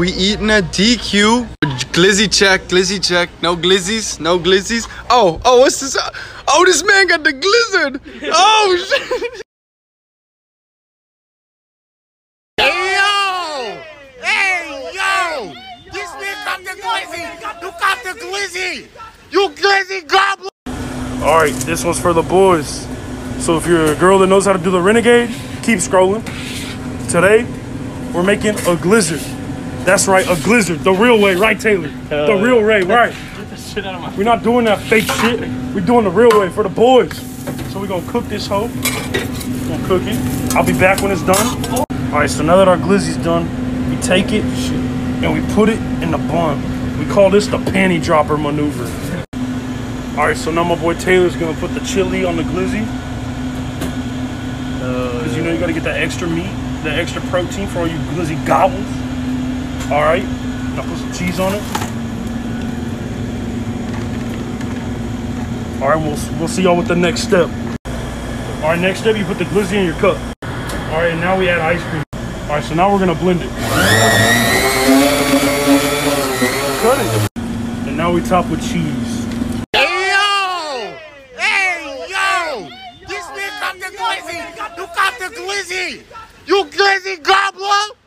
we eating a DQ? Glizzy check, Glizzy check. No glizzies, no glizzies. Oh, what's this? Oh, this man got the Glizzard. Oh, shit. Hey, yo! This man got the Glizzy! You got the Glizzy! You Glizzy goblin! Alright, this one's for the boys. So if you're a girl that knows how to do the renegade, keep scrolling. Today, we're making a Glizzard. That's right, a Glizzard. The real way, right, Taylor? The real way, right? Get the shit out of my... We're not doing that fake shit. We're doing the real way for the boys. So we're gonna cook this hoe. We're gonna cook it. I'll be back when it's done. Alright, so now that our Glizzy's done, we take it and we put it in the bun. We call this the panty dropper maneuver. Alright, so now my boy Taylor's gonna put the chili on the Glizzy. Because you know you gotta get that extra meat, that extra protein for all you Glizzy gobbles. Alright, now put some cheese on it. Alright, we'll see y'all with the next step. Alright, next step, you put the Glizzy in your cup. Alright, now we add ice cream. Alright, so now we're gonna blend it. Cut it. And now we top with cheese. Hey, yo! This man got the Glizzy! You got the Glizzy! You Glizzy goblin!